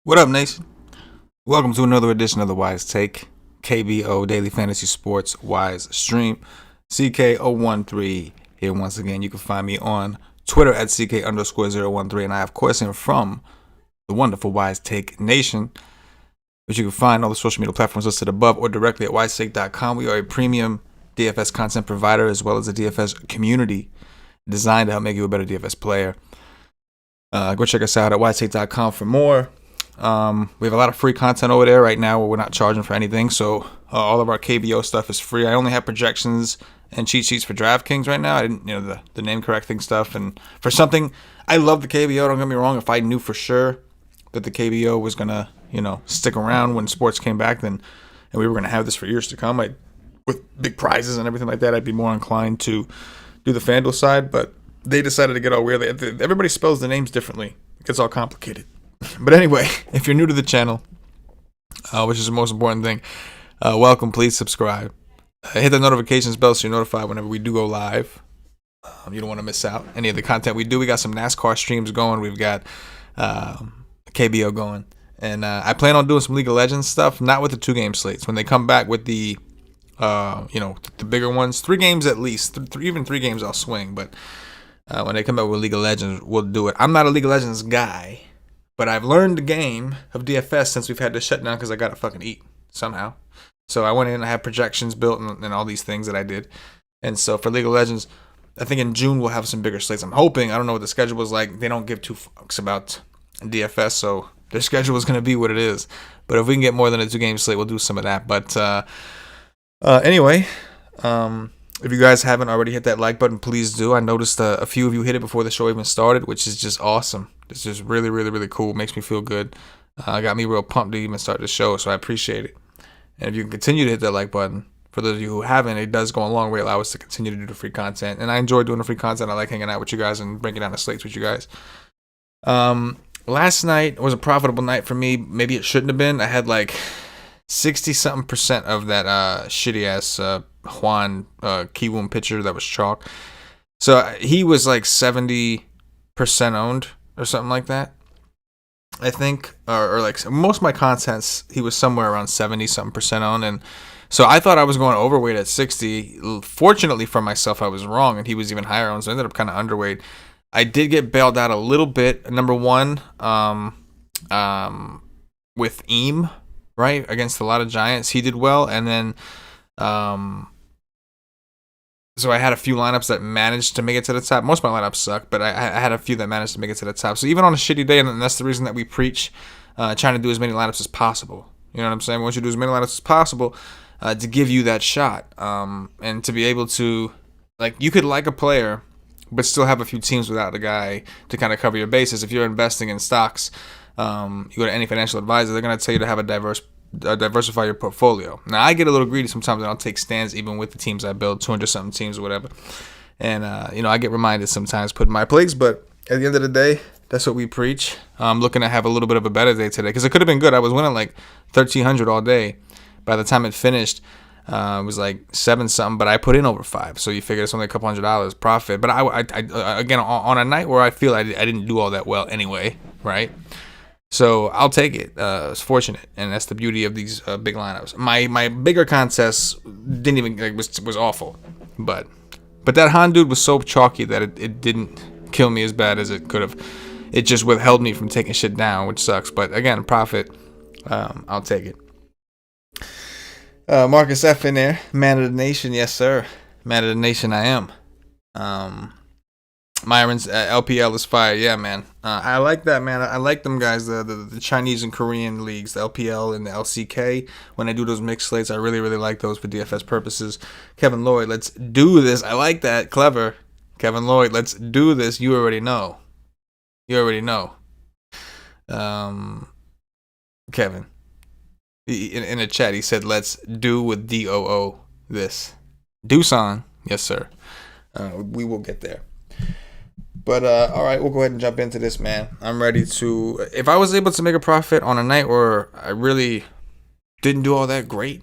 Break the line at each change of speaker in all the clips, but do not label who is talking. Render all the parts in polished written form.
What up, nation? Welcome to another edition of the WiseTake, KBO Daily Fantasy Sports Wise Stream. CK013 here once again. You can find me on Twitter at CK_013, and I, of course, am from the wonderful WiseTake Nation, which you can find all the social media platforms listed above or directly at WiseTake.com. We are a premium DFS content provider as well as a DFS community designed to help make you a better DFS player. Go check us out at WiseTake.com for more. We have a lot of free content over there right now where we're not charging for anything, so all of our KBO stuff is free. I only have projections and cheat sheets for DraftKings right now. I didn't, the name correcting stuff, and for something, I love the KBO. Don't get me wrong. If I knew for sure that the KBO was gonna, stick around when sports came back, and we were gonna have this for years to come, with big prizes and everything like that, I'd be more inclined to do the FanDuel side. But they decided to get all weird. Everybody spells the names differently. It gets all complicated. But anyway, if you're new to the channel, which is the most important thing, welcome. Please subscribe. Hit the notifications bell so you're notified whenever we do go live. You don't want to miss out any of the content we do. We got some NASCAR streams going. We've got KBO going. And I plan on doing some League of Legends stuff, not with the 2-game slates. When they come back with the, the bigger ones, 3 games at least, even 3 games I'll swing. But when they come back with League of Legends, we'll do it. I'm not a League of Legends guy. But I've learned the game of DFS since we've had to shut down because I got to fucking eat somehow. So I went in and I had projections built and all these things that I did. And so for League of Legends, I think in June we'll have some bigger slates. I'm hoping. I don't know what the schedule is like. They don't give two fucks about DFS, so their schedule is going to be what it is. But if we can get more than a 2-game slate, we'll do some of that. But anyway, if you guys haven't already hit that like button, please do. I noticed a few of you hit it before the show even started, which is just awesome. It's just really, really, really cool. Makes me feel good. Got me real pumped to even start the show, so I appreciate it. And if you can continue to hit that like button, for those of you who haven't, it does go a long way. Allow us to continue to do the free content. And I enjoy doing the free content. I like hanging out with you guys and breaking down the slates with you guys. Last night was a profitable night for me. Maybe it shouldn't have been. I had like 60-something% of that shitty-ass Juan Kiwoom pitcher that was chalk. So he was like 70% owned or something like that, I think. Or like most of my contents, he was somewhere around 70-something% owned. And so I thought I was going overweight at 60. Fortunately for myself, I was wrong, and he was even higher owned, so I ended up kind of underweight. I did get bailed out a little bit. Number one, with Eam, right, against the Lotte Giants, he did well, and then so I had a few lineups that managed to make it to the top. Most of my lineups suck, but I had a few that managed to make it to the top. So even on a shitty day, and that's the reason that we preach trying to do as many lineups as possible. You know what I'm saying? We want you to do as many lineups as possible to give you that shot, and to be able to, like, you could like a player but still have a few teams without a guy to kind of cover your bases. If you're investing in stocks, you go to any financial advisor, they're going to tell you to have diversify your portfolio. Now, I get a little greedy sometimes, and I'll take stands even with the teams I build, 200-something teams or whatever. And, I get reminded sometimes putting my plays, but at the end of the day, that's what we preach. I'm looking to have a little bit of a better day today because it could have been good. I was winning like 1,300 all day. By the time it finished, it was like 7-something, but I put in over 5. So you figure it's only a couple $100 profit. But I again, on a night where I feel I didn't do all that well anyway, right? So I'll take it. It's fortunate, and that's the beauty of these big lineups. My bigger contests didn't even was awful, but that Han dude was so chalky that it didn't kill me as bad as it could have. It just withheld me from taking shit down, which sucks. But again, profit, I'll take it. Marcus F in there, man of the nation, yes sir, man of the nation I am. Myron's LPL is fire. Yeah, man. I like that, man. I like them guys, the Chinese and Korean leagues, the LPL and the LCK. When I do those mixed slates, I really, really like those for DFS purposes. Kevin Lloyd, let's do this. I like that. Clever. Kevin Lloyd, let's do this. You already know. Kevin. In the chat, he said, let's do with DOO this. Doosan. Yes, sir. We will get there. But, all right, we'll go ahead and jump into this, man. I'm ready to... If I was able to make a profit on a night where I really didn't do all that great,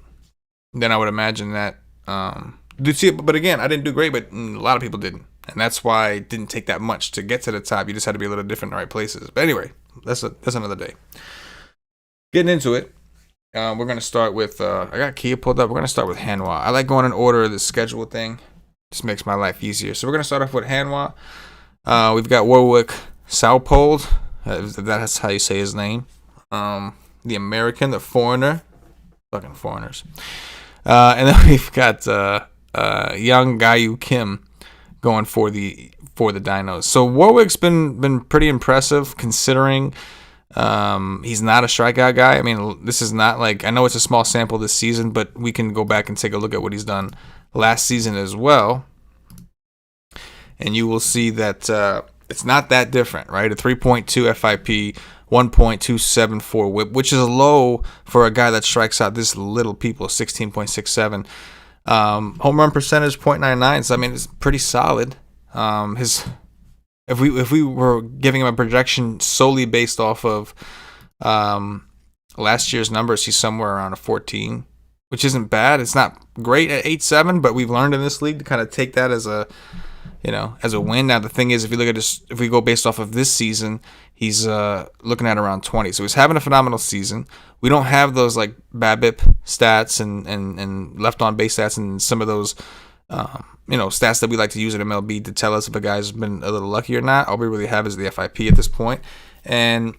then I would imagine that... But again, I didn't do great, but a lot of people didn't. And that's why it didn't take that much to get to the top. You just had to be a little different in the right places. But anyway, that's another day. getting into it. We're gonna start with. I got Kia pulled up. We're gonna start with Hanwha. I like going in order of the schedule thing. Just makes my life easier. So we're gonna start off with Hanwha. We've got Warwick Saupold. That's how you say his name. The American, the foreigner, fucking foreigners. And then we've got young Gayu Kim going for the Dinos. So Warwick's been pretty impressive considering he's not a strikeout guy. I mean, this is not like, I know it's a small sample this season, but we can go back and take a look at what he's done last season as well, and you will see that it's not that different, right? A 3.2 FIP, 1.274 whip, which is low for a guy that strikes out this little people, 16.67. Home run percentage 0.99, so I mean it's pretty solid. If we were giving him a projection solely based off of last year's numbers, he's somewhere around a 14, which isn't bad. It's not great at 8.7, but we've learned in this league to kind of take that as a win. Now the thing is, if you look at this, if we go based off of this season, he's looking at around 20. So he's having a phenomenal season. We don't have those like BABIP stats and left on base stats and some of those stats that we like to use in MLB to tell us if a guy's been a little lucky or not. All we really have is the FIP at this point, and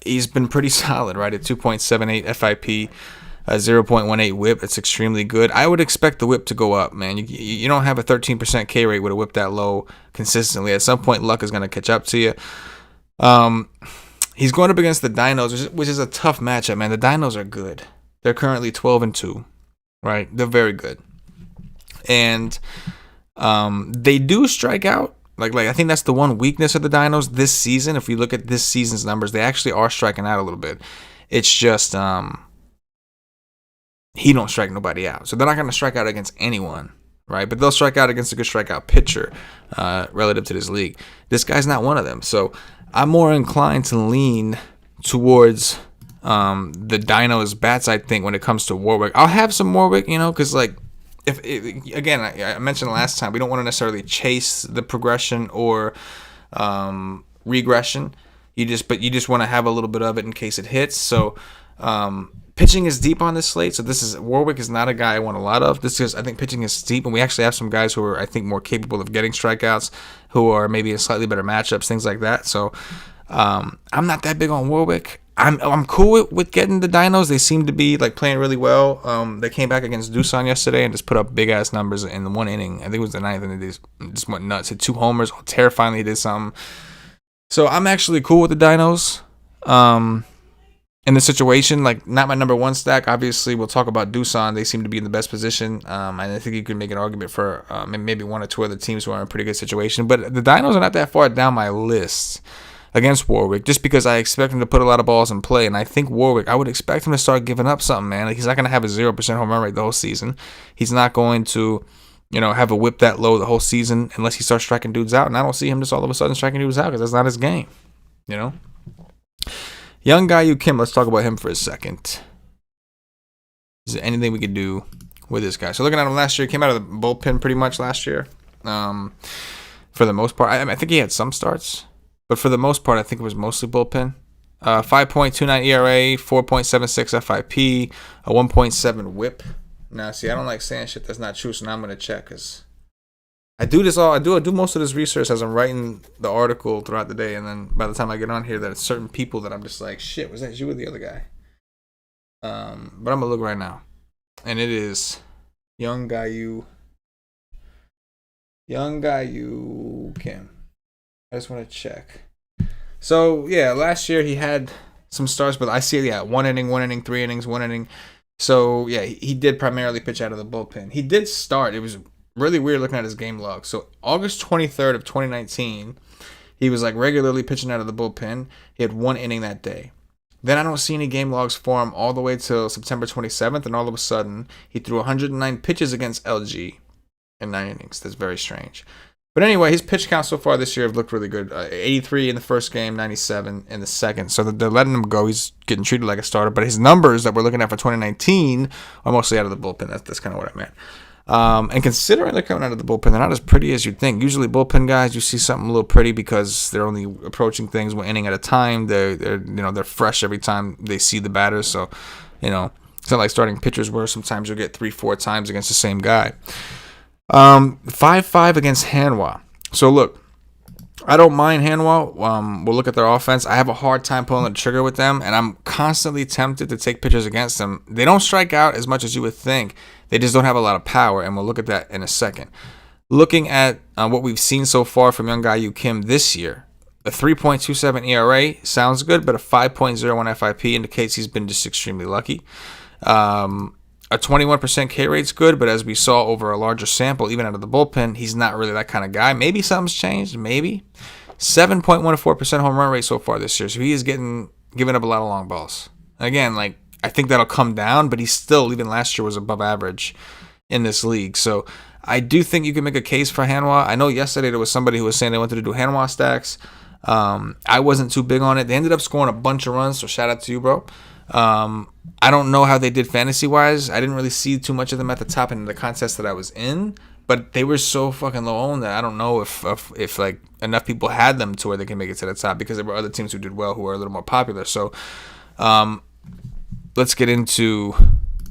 he's been pretty solid, right? At 2.78 FIP, 0.18 whip. It's extremely good. I would expect the whip to go up, man. You don't have a 13% K rate with a whip that low consistently. At some point, luck is going to catch up to you. He's going up against the Dinos, which is a tough matchup, man. The Dinos are good. They're currently 12-2, right? They're very good. And they do strike out. Like I think that's the one weakness of the Dinos this season. If we look at this season's numbers, they actually are striking out a little bit. It's just he don't strike nobody out. So they're not going to strike out against anyone, right? But they'll strike out against a good strikeout pitcher relative to this league. This guy's not one of them. So I'm more inclined to lean towards the Dinos bats, I think, when it comes to Warwick. I'll have some Warwick, because like, again, I mentioned last time, we don't want to necessarily chase the progression or regression. You just want to have a little bit of it in case it hits. So pitching is deep on this slate. So Warwick is not a guy I want a lot of. This is, I think, pitching is deep, and we actually have some guys who are, I think, more capable of getting strikeouts, who are maybe in slightly better matchups, things like that. So I'm not that big on Warwick. I'm cool with getting the Dinos. They seem to be like playing really well. They came back against Doosan yesterday and just put up big ass numbers in the one inning. I think it was the ninth, and they just went nuts. Hit 2 homers. Terrifyingly did something. So I'm actually cool with the Dinos. In the situation, like not my number one stack. Obviously, we'll talk about Doosan. They seem to be in the best position. And I think you can make an argument for maybe 1 or 2 other teams who are in a pretty good situation. But the Dinos are not that far down my list against Warwick, just because I expect him to put a lot of balls in play. And I think Warwick, I would expect him to start giving up something, man. Like, he's not going to have a 0% home run rate the whole season. He's not going to, have a whip that low the whole season unless he starts striking dudes out. And I don't see him just all of a sudden striking dudes out because that's not his game, Young Gayu Kim, let's talk about him for a second. Is there anything we could do with this guy? So looking at him last year, he came out of the bullpen pretty much last year. For the most part, I think he had some starts. But for the most part, I think it was mostly bullpen. 5.29 ERA, 4.76 FIP, a 1.7 whip. Now, see, I don't like saying shit that's not true, so now I'm going to check. Because I do most of this research as I'm writing the article throughout the day. And then by the time I get on here, there's certain people that I'm just like, shit, was that you or the other guy? But I'm going to look right now. And it is Young Gayu Kim. I just want to check. So, yeah, last year he had some starts, but I see, 1 inning, 3 innings, 1 inning. So, yeah, he did primarily pitch out of the bullpen. He did start. It was really weird looking at his game log. So, August 23rd of 2019, he was, regularly pitching out of the bullpen. He had 1 inning that day. Then I don't see any game logs for him all the way till September 27th, and all of a sudden, he threw 109 pitches against LG in 9 innings. That's very strange. But anyway, his pitch count so far this year have looked really good. 83 in the first game, 97 in the second. So they're letting him go. He's getting treated like a starter. But his numbers that we're looking at for 2019 are mostly out of the bullpen. That's kind of what I And considering they're coming out of the bullpen, they're not as pretty as you'd think. Usually bullpen guys, you see something a little pretty because they're only approaching things one inning at a time. They're fresh every time they see the batters. So, it's not like starting pitchers where sometimes you'll get 3-4 times against the same guy. 5-5 against Hanwha. So look, I don't mind Hanwha. We'll look at their offense. I have a hard time pulling the trigger with them, and I'm constantly tempted to take pitchers against them. They don't strike out as much as you would think. They just don't have a lot of power, and we'll look at that in a second. Looking at what we've seen so far from Young-Ga Kim this year, a 3.27 ERA sounds good, but a 5.01 FIP indicates he's been just extremely lucky. A 21% K rate's good, but as we saw over a larger sample, even out of the bullpen, he's not really that kind of guy. Maybe something's changed, maybe. 7.14% home run rate so far this year, so he is giving up a lot of long balls. Again, I think that'll come down, but he's still, even last year, was above average in this league. So I do think you can make a case for Hanwha. I know yesterday there was somebody who was saying they wanted to do Hanwha stacks. I wasn't too big on it. They ended up scoring a bunch of runs, so shout out to you, bro. I don't know how they did fantasy-wise. I didn't really see too much of them at the top in the contest that I was in, but they were so fucking low owned that I don't know if enough people had them to where they can make it to the top, because there were other teams who did well who are a little more popular. So, let's get into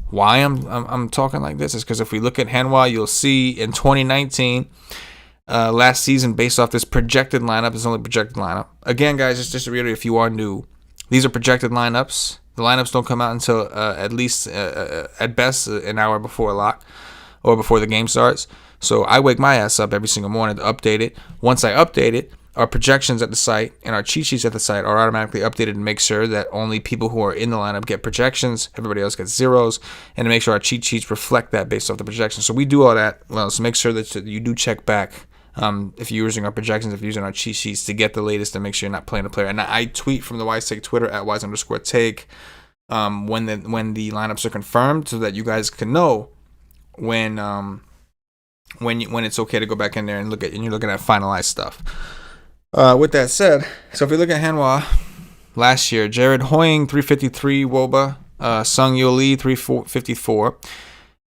why I'm talking like this. Is because if we look at Hanwha, you'll see in 2019, last season, based off this projected lineup, this is only projected lineup. Again, guys, just to reiterate, if you are new, these are projected lineups. The lineups don't come out until at least, at best, an hour before lock or before the game starts. So I wake my ass up every single morning to update it. Once I update it, our projections at the site and our cheat sheets at the site are automatically updated to make sure that only people who are in the lineup get projections, everybody else gets zeros, and to make sure our cheat sheets reflect that based off the projections. So we do all that. Well, so make sure that you do check back if you're using our projections, if you're using our cheat sheets to get the latest and make sure you're not playing a player. And I tweet from the WiseTake Twitter at @wise_take when the lineups are confirmed, so that you guys can know when it's okay to go back in there and you're looking at finalized stuff. With that said, so if you look at Hanwha last year, Jared Hoying 353 WOBA, Sung Yo Lee 354.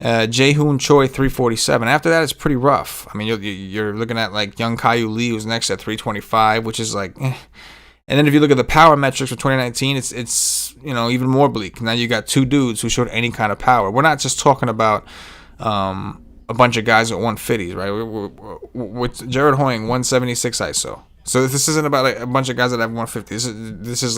Jae-hoon Choi 347. After that, it's pretty rough. I mean, you're looking at Young Kyu Lee, who's next at 325, which is And then if you look at the power metrics for 2019, it's even more bleak. Now you got two dudes who showed any kind of power. We're not just talking about a bunch of guys at 150s, right? With Jared Hoying 176 ISO. So this isn't about a bunch of guys that have 150. This is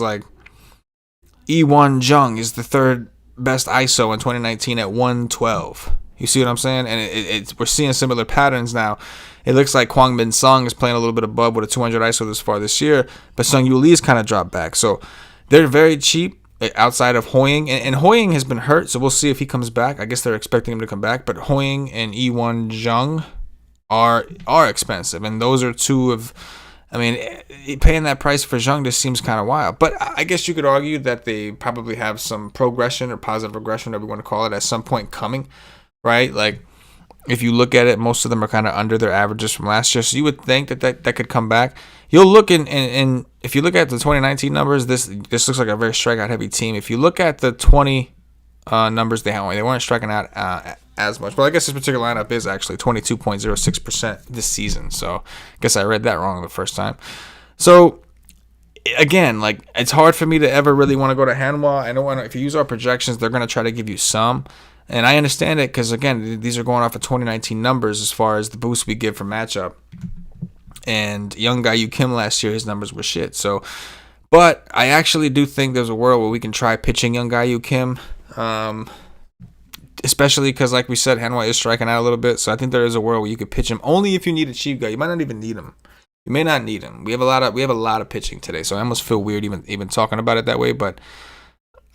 E1 Jung is the third best ISO in 2019 at 112. You see what I'm saying? And we're seeing similar patterns now. It looks like Kwang Bin Sung is playing a little bit above with a 200 ISO this far this year, but Sung Yoo Lee's kind of dropped back. So they're very cheap outside of Hoying. And Hoying has been hurt, so we'll see if he comes back. I guess they're expecting him to come back, but Hoying and E1 Jung are expensive. And those are two of... I mean, paying that price for Jung just seems kind of wild. But I guess you could argue that they probably have some progression or positive regression, whatever you want to call it, at some point coming, right? If you look at it, most of them are kind of under their averages from last year. So you would think that could come back. You'll look in if you look at the 2019 numbers, this looks like a very strikeout-heavy team. If you look at the 20 numbers they weren't striking out as much. Well, I guess this particular lineup is actually 22.06% this season. So I guess I read that wrong the first time. So again, it's hard for me to ever really want to go to Hanwha. I know if you use our projections, they're going to try to give you some. And I understand it because, again, these are going off of 2019 numbers as far as the boost we give for matchup. And Young-Ga Kim last year, his numbers were shit. So, but I actually do think there's a world where we can try pitching Young-Ga Kim. Especially because, like we said, Hanwha is striking out a little bit. So I think there is a world where you could pitch him only if you need a cheap guy. You might not even need him. You may not need him. We have a lot of pitching today, so I almost feel weird even talking about it that way. But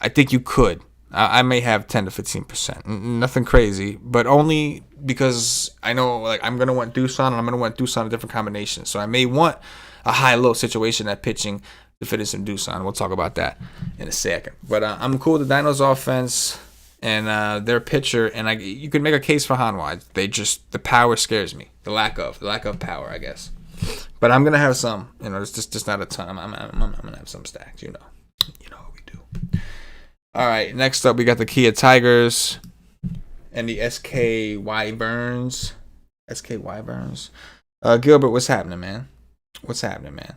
I think you could. I may have 10 to 15%. Nothing crazy, but only because I know I'm gonna want Doosan and I'm gonna want Doosan in different combinations. So I may want a high-low situation at pitching to fit in some Doosan. We'll talk about that in a second. But I'm cool with the Dinos offense and their pitcher, and you could make a case for Hanwha. The power scares me. The lack of power, I guess. But I'm gonna have some. It's just not a ton. I'm gonna have some stacks. You know what we do. All right. Next up, we got the Kia Tigers, and the SK Wyverns. SK Wyverns. Gilbert, what's happening, man? What's happening, man?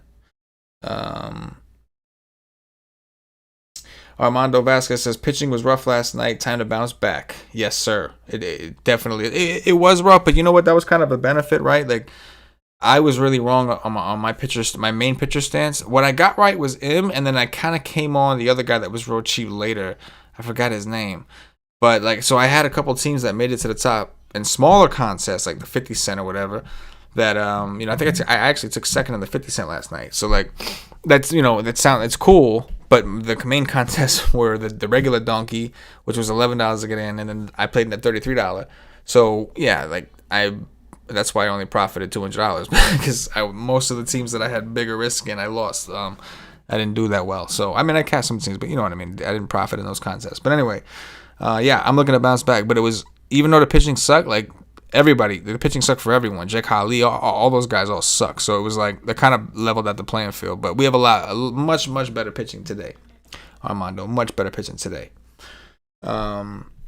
Armando Vasquez says pitching was rough last night. Time to bounce back. Yes, sir. It definitely it was rough, but you know what? That was kind of a benefit, right? Like I was really wrong on my pitcher, my main pitcher stance. What I got right was him, and then I kind of came on the other guy that was real cheap later. I forgot his name, but like so I had a couple teams that made it to the top in smaller contests, like the 50 cent or whatever. That I think I actually took second in the 50 cent last night. So like that's it's cool. But the main contests were the regular donkey, which was $11 to get in, and then I played in at $33. So yeah, like that's why I only profited $200 because most of the teams that I had bigger risk in, I lost. I didn't do that well. So I mean, I cashed some teams, but you know what I mean. I didn't profit in those contests. But anyway, I'm looking to bounce back. But it was even though the pitching sucked, like the pitching sucked for everyone. Jake Holly, all those guys all suck. So it was like they kind of leveled out the playing field. But we have much better pitching today. Armando, much better pitching today.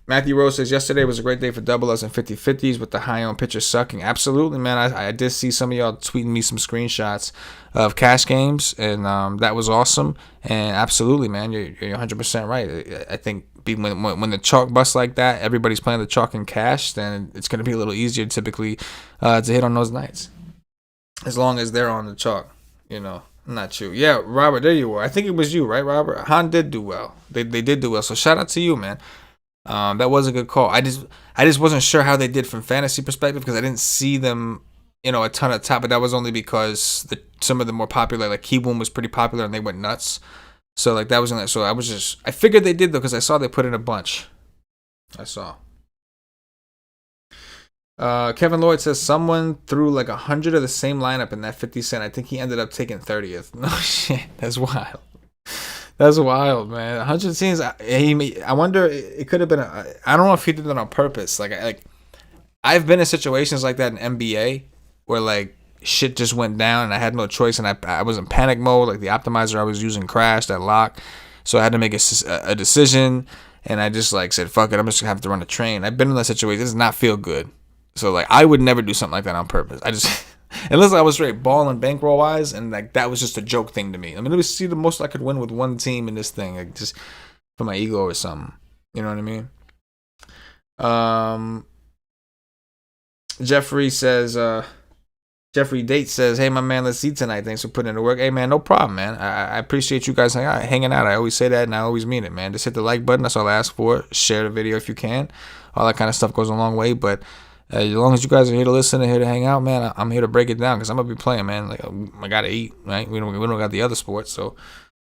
Matthew Rose says, yesterday was a great day for double Us and 50-50s with the high-owned pitchers sucking. Absolutely, man. I did see some of y'all tweeting me some screenshots of cash games, and that was awesome. And absolutely, man, you're 100% right. I think when the chalk busts like that, everybody's playing the chalk in cash, then it's going to be a little easier typically to hit on those nights. As long as they're on the chalk, Not you. Yeah, Robert, there you were. I think it was you, right, Robert? Han did do well. They did do well. So shout out to you, man. That was a good call. I just wasn't sure how they did from fantasy perspective because I didn't see them, a ton of top. But that was only because some of the more popular, like Kiwoom was pretty popular and they went nuts. So like that wasn't. So I figured they did though because I saw they put in a bunch. I saw. Kevin Lloyd says someone threw like 100 of the same lineup in that 50 cent. I think he ended up taking 30th. No shit, that's wild. That's wild, man. 100 teams. I wonder. It could have been. I don't know if he did that on purpose. Like I've been in situations like that in NBA where like shit just went down and I had no choice and I was in panic mode. Like the optimizer I was using crashed at lock, so I had to make a decision and I just like said fuck it. I'm just gonna have to run a train. I've been in that situation. It does not feel good. So like I would never do something like that on purpose. I just unless I was straight ball and bankroll wise, and like that was just a joke thing to me. I mean, let me see the most I could win with one team in this thing, like just for my ego or something. You know what I mean? Jeffrey Date says, "Hey, my man, let's eat tonight. Thanks for putting in the work." Hey, man, no problem, man. I appreciate you guys hanging out. I always say that, and I always mean it, man. Just hit the like button. That's all I ask for. Share the video if you can. All that kind of stuff goes a long way, but. As long as you guys are here to listen and here to hang out, man, I'm here to break it down because I'm gonna be playing, man. Like I gotta eat, right? We don't got the other sports, so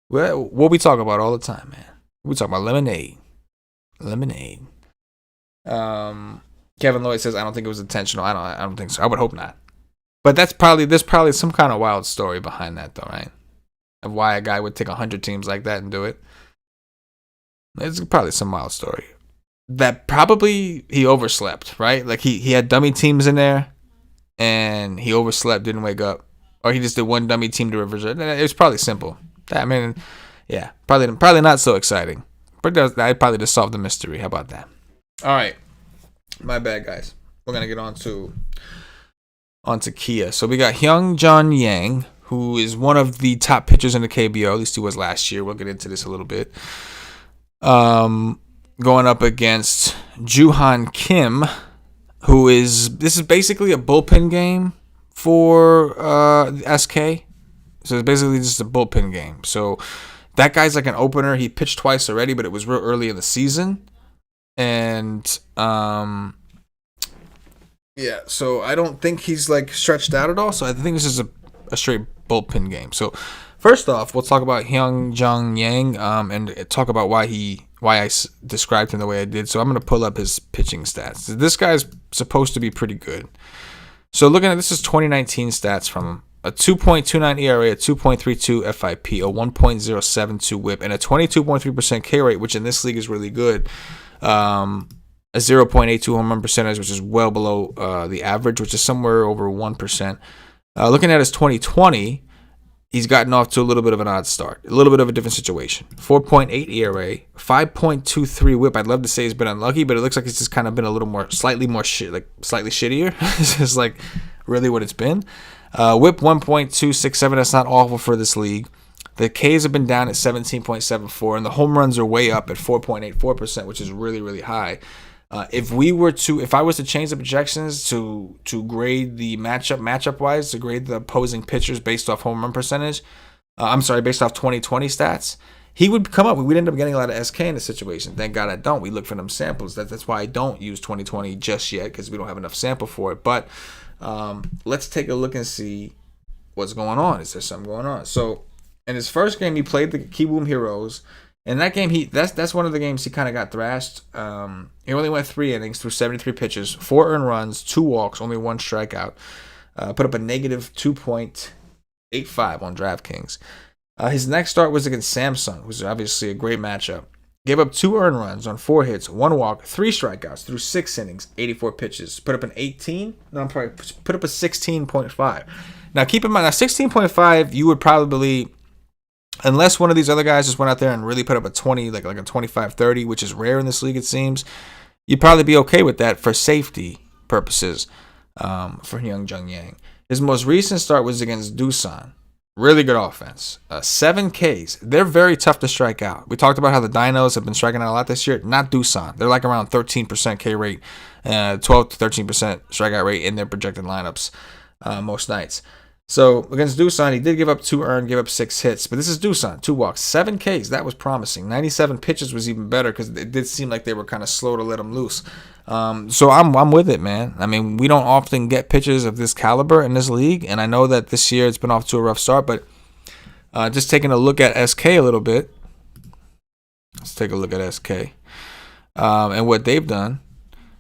what we talk about all the time, man. We talk about lemonade. Kevin Lloyd says I don't think it was intentional. I don't think so. I would hope not. But there's probably some kind of wild story behind that, though, right? Of why a guy would take 100 teams like that and do it. It's probably some wild story. That probably he overslept, right? Like he had dummy teams in there and he overslept, didn't wake up. Or he just did one dummy team to reverse it. It was probably simple. I mean, yeah, probably not so exciting. But I probably just solved the mystery. How about that? All right. My bad, guys. We're going to get onto Kia. So we got Hyung-Jun Yang, who is one of the top pitchers in the KBO. At least he was last year. We'll get into this a little bit. Going up against Juhan Kim, this is basically a bullpen game for SK. So it's basically just a bullpen game. So that guy's like an opener. He pitched twice already, but it was real early in the season. And so I don't think he's like stretched out at all. So I think this is a straight bullpen game. So first off, we'll talk about Hyung-Jun Yang and talk about why I described him the way I did. So I'm going to pull up his pitching stats. This guy's supposed to be pretty good. So looking at this is 2019 stats from him. A 2.29 ERA, a 2.32 FIP, a 1.072 WHIP, and a 22.3% K rate, which in this league is really good. A 0.82 home run percentage, which is well below the average, which is somewhere over 1%. Looking at his 2020, he's gotten off to a little bit of an odd start, a little bit of a different situation. 4.8 ERA, 5.23 WHIP. I'd love to say he's been unlucky, but it looks like it's just kind of been a little more, slightly shittier. It's just like really what it's been. WHIP 1.267. That's not awful for this league. The Ks have been down at 17.74, and the home runs are way up at 4.84%, which is really, really high. If I was to change the projections to grade the matchup wise, to grade the opposing pitchers based off home run percentage, based off 2020 stats, he would come up. We'd end up getting a lot of SK in the situation. Thank God I don't. We look for them samples. That's why I don't use 2020 just yet, because we don't have enough sample for it. But let's take a look and see what's going on. Is there something going on? So in his first game, he played the Kiwoom Heroes. In that game, that's one of the games he kind of got thrashed. He only went 3 innings through 73 pitches, 4 earned runs, 2 walks, only 1 strikeout. Put up a negative 2.85 on DraftKings. His next start was against Samsung, which was obviously a great matchup. Gave up 2 earned runs on 4 hits, 1 walk, 3 strikeouts through 6 innings, 84 pitches. Put up a 16.5. Now keep in mind, 16.5, you would probably, unless one of these other guys just went out there and really put up a 20, like a 25-30, which is rare in this league, it seems, you'd probably be okay with that for safety purposes for Hyunjung Yang. His most recent start was against Doosan. Really good offense. 7 Ks. They're very tough to strike out. We talked about how the Dinos have been striking out a lot this year. Not Doosan. They're like around 13% K rate, 12 to 13% strikeout rate in their projected lineups most nights. So against Doosan, he did give up 2 earned, give up 6 hits. But this is Doosan, 2 walks, 7 Ks. That was promising. 97 pitches was even better because it did seem like they were kind of slow to let him loose. So I'm with it, man. I mean, we don't often get pitchers of this caliber in this league, and I know that this year it's been off to a rough start. But just taking a look at SK a little bit, let's take a look at SK and what they've done.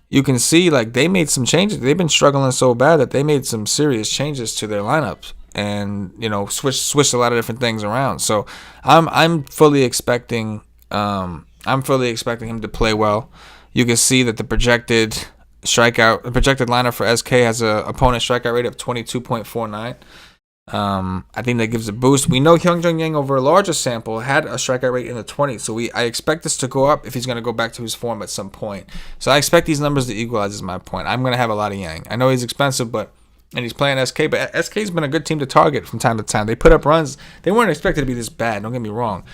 You can see, like, they made some changes. They've been struggling so bad that they made some serious changes to their lineups, and switched a lot of different things around. So I'm fully expecting him to play well. You can see that the projected lineup for SK has a opponent strikeout rate of 22.49. I think that gives a boost. We know Hyunjung Yang over a larger sample had a strikeout rate in the 20s, so I expect this to go up if he's going to go back to his form at some point. So I expect these numbers to equalize, is my point. I'm going to have a lot of Yang. I know he's expensive, and he's playing SK, but SK's been a good team to target from time to time. They put up runs. They weren't expected to be this bad, don't get me wrong.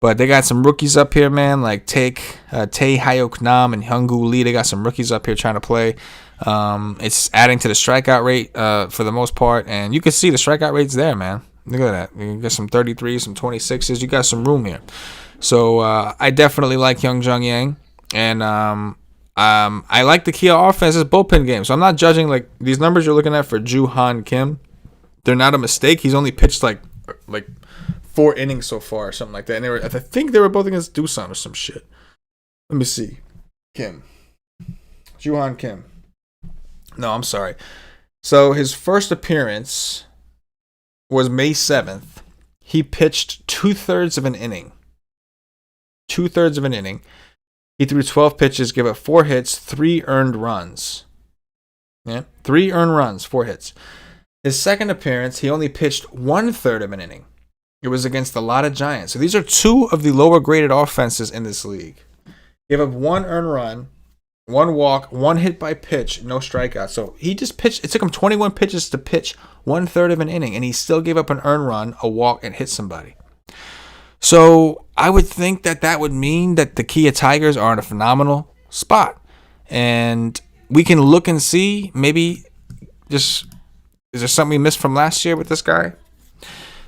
But they got some rookies up here, man, like Tae Hyok Nam and Hyungwoo Lee. They got some rookies up here trying to play. It's adding to the strikeout rate for the most part. And you can see the strikeout rate's there, man. Look at that. You got some 33s, some 26s. You got some room here. So I definitely like Hyunjung Yang. And I like the Kia offense's bullpen game. So I'm not judging, like, these numbers you're looking at for Joo-Han Kim. They're not a mistake. He's only pitched like 4 innings so far or something like that. And I think they were both against Doosan or some shit. Let me see. Joo-Han Kim. No, I'm sorry. So his first appearance was May 7th. He pitched 2/3 of an inning. 2/3 of an inning. He threw 12 pitches, gave up 4 hits, 3 earned runs. Yeah, 3 earned runs, 4 hits. His second appearance, he only pitched 1/3 of an inning. It was against the Lotte Giants. So these are 2 of the lower graded offenses in this league. Gave up 1 earned run, 1 walk, 1 hit by pitch, no strikeout. So he just pitched. It took him 21 pitches to pitch 1/3 of an inning, and he still gave up an earned run, a walk, and hit somebody. So I would think that would mean that the Kia Tigers are in a phenomenal spot. And we can look and see, maybe just, is there something we missed from last year with this guy?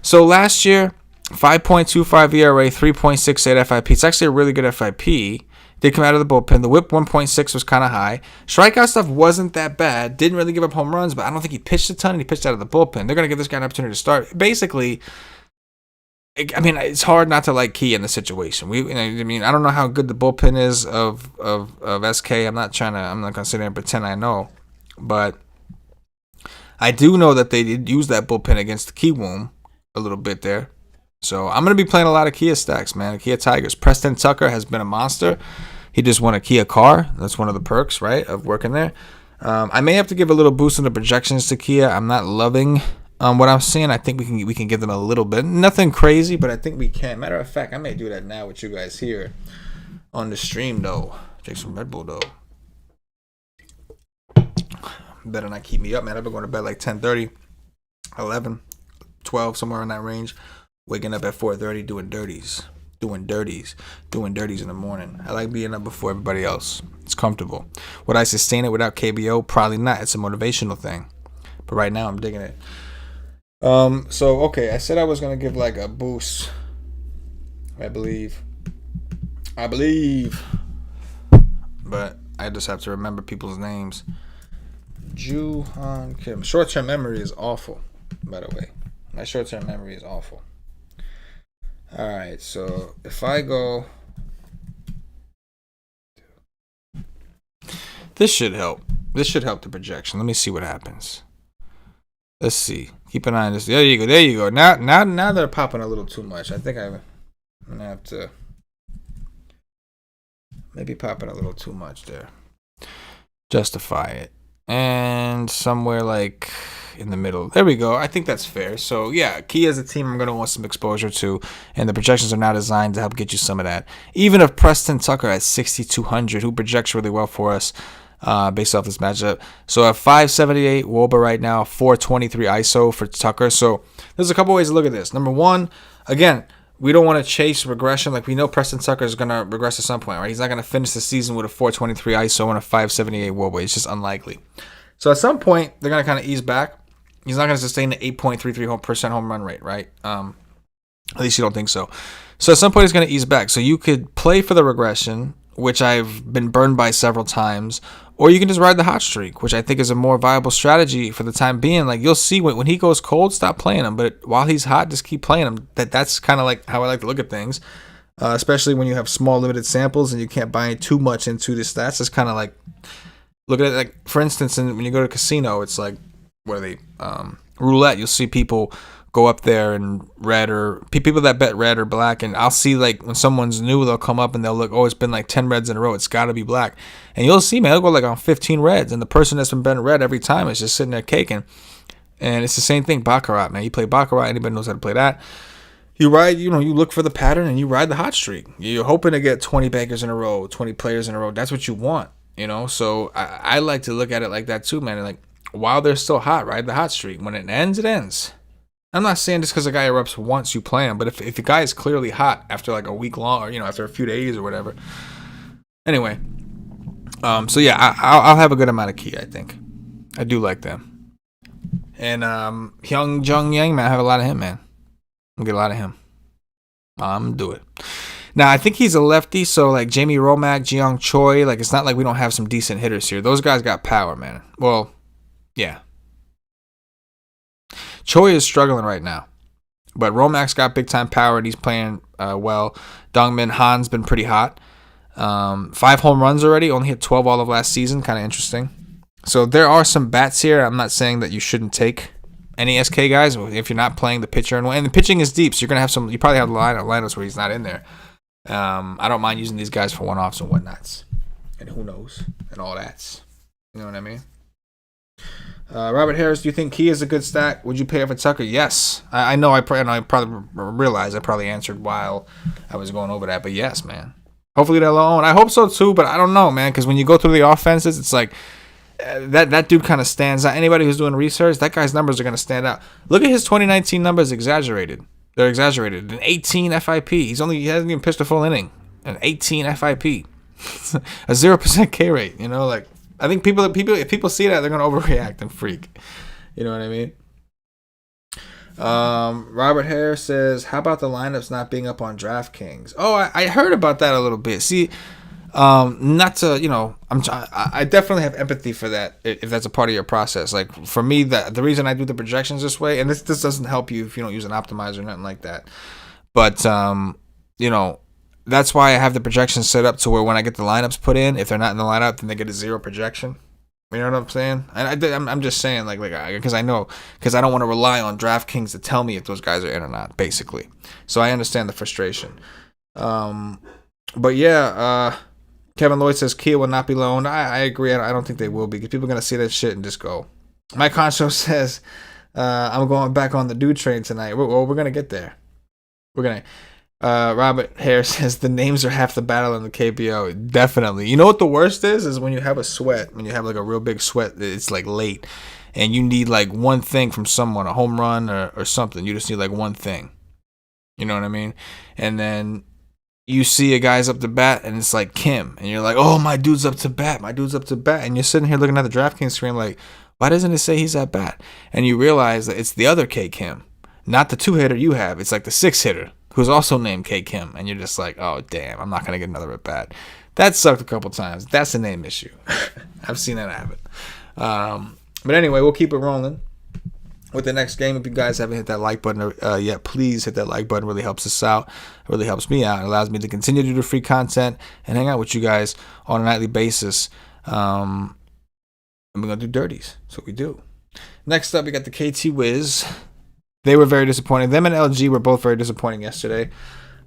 So last year, 5.25 ERA, 3.68 FIP. It's actually a really good FIP. Did come out of the bullpen. The whip 1.6 was kind of high. Strikeout stuff wasn't that bad. Didn't really give up home runs, but I don't think he pitched a ton, and he pitched out of the bullpen. They're going to give this guy an opportunity to start. Basically, I mean, it's hard not to like Key in the situation. I don't know how good the bullpen is of SK. I'm not going to sit there and pretend I know. But I do know that they did use that bullpen against the Kiwoom a little bit there. So I'm going to be playing a lot of Kia stacks, man. Kia Tigers. Preston Tucker has been a monster. He just won a Kia car. That's one of the perks, right, of working there. I may have to give a little boost in the projections to Kia. I'm not loving What I'm seeing, I think we can give them a little bit. Nothing crazy, but I think we can. Matter of fact, I may do that now with you guys here on the stream, though. Take some Red Bull, though. Better not keep me up, man. I've been going to bed like 10:30, 11, 12, somewhere in that range. Waking up at 4:30, doing dirties in the morning. I like being up before everybody else. It's comfortable. Would I sustain it without KBO? Probably not. It's a motivational thing. But right now, I'm digging it. So, okay, I said I was going to give like a boost. I believe. But I just have to remember people's names. Juhan Kim. Short-term memory is awful, by the way. My short-term memory is awful. All right, so if I go... This should help. This should help the projection. Let me see what happens. Let's see. Keep an eye on this. There you go. Now they're popping a little too much. I think I'm going to have to maybe popping a little too much there. Justify it. And somewhere like in the middle. There we go. I think that's fair. So, yeah, Kia as a team I'm going to want some exposure to. And the projections are now designed to help get you some of that. Even if Preston Tucker at 6,200, who projects really well for us based off this matchup. So at 578 Woba right now, 423 ISO for Tucker. So there's a couple ways to look at this. Number one, again, we don't want to chase regression. Like, we know Preston Tucker is going to regress at some point, right? He's not going to finish the season with a 423 ISO and a 578 Woba. It's just unlikely. So at some point, they're going to kind of ease back. He's not going to sustain the 8.33% home run rate, right? At least you don't think so. So at some point, he's going to ease back. So you could play for the regression, which I've been burned by several times, or you can just ride the hot streak, which I think is a more viable strategy for the time being. Like, you'll see when he goes cold, stop playing him. But while he's hot, just keep playing him. That's kind of like how I like to look at things, especially when you have small, limited samples and you can't buy too much into the stats. It's kind of like, look at it like, for instance, when you go to a casino, it's like, what are they? Roulette. You'll see people go up there and red, or people that bet red or black, and I'll see, like, when someone's new, they'll come up and they'll look, oh, it's been like 10 reds in a row, it's got to be black. And you'll see, man, it'll go like on 15 reds, and the person that's been betting red every time is just sitting there caking. And it's the same thing, baccarat, man. You play baccarat, anybody knows how to play that. You ride, you look for the pattern and you ride the hot streak. You're hoping to get 20 bankers in a row, 20 players in a row. That's what you want, So I like to look at it like that too, man. And like, while they're still hot, ride the hot streak. When it ends, it ends. I'm not saying just because a guy erupts once you play him, but if the guy is clearly hot after like a week long, or after a few days or whatever. Anyway, so yeah, I'll have a good amount of key. I think I do like them, and Hyung Jung Yang, man, I have a lot of him, man. I'm gonna get a lot of him. I'm do it. Now I think he's a lefty, so like Jamie Romack, Jeong Choi, like it's not like we don't have some decent hitters here. Those guys got power, man. Well, yeah. Choi is struggling right now, but Romack's got big time power and he's playing well. Dongmin Han's been pretty hot. 5 home runs already, only hit 12 all of last season. Kind of interesting. So there are some bats here. I'm not saying that you shouldn't take any SK guys if you're not playing the pitcher, and the pitching is deep, so you're gonna have some. You probably have lineups where he's not in there. I don't mind using these guys for one-offs and whatnots, and who knows, and all that. You know what I mean? Robert Harris, do you think Key is a good stack? Would you pay for Tucker? Yes. I know. I probably realized I probably answered while I was going over that, but yes, man. Hopefully they're low owned. I hope so too, but I don't know, man, because when you go through the offenses, it's like that dude kind of stands out. Anybody who's doing research, that guy's numbers are going to stand out. Look at his 2019 numbers. Exaggerated. They're exaggerated. An 18 FIP. He hasn't even pitched a full inning. An 18 FIP. A 0% K rate. Like. I think if people see that, they're gonna overreact and freak. You know what I mean? Robert Harris says, "How about the lineups not being up on DraftKings?" Oh, I heard about that a little bit. See, not to I definitely have empathy for that if that's a part of your process. Like for me, the reason I do the projections this way, and this doesn't help you if you don't use an optimizer or nothing like that. But that's why I have the projections set up to where when I get the lineups put in, if they're not in the lineup, then they get a 0 projection. You know what I'm saying? And I'm just saying, because I know, because I don't want to rely on DraftKings to tell me if those guys are in or not, basically. So I understand the frustration. But yeah, Kevin Lloyd says Kia will not be loaned. I agree. I don't think they will be, because people are going to see that shit and just go. Mike Concho says I'm going back on the dude train tonight. We're gonna get there. We're gonna. Robert Hare says the names are half the battle in the KBO. Definitely. You know what the worst is when you have a sweat. When you have like a real big sweat, it's like late, and you need like one thing from someone, a home run or something. You just need like one thing. You know what I mean? And then you see a guy's up to bat, and it's like Kim, and you're like, oh, my dude's up to bat. And you're sitting here looking at the DraftKings screen like, why doesn't it say he's at bat? And you realize that it's the other K Kim, not the 2-hitter you have. It's like the 6-hitter who's also named K Kim, and you're just like, oh, damn, I'm not going to get another at bat. That sucked a couple times. That's a name issue. I've seen that happen. But anyway, we'll keep it rolling with the next game. If you guys haven't hit that like button yet, please hit that like button. It really helps us out. It really helps me out. It allows me to continue to do free content and hang out with you guys on a nightly basis. And we're going to do dirties. That's what we do. Next up, we got the KT Wiz. They were very disappointing. Them and LG were both very disappointing yesterday.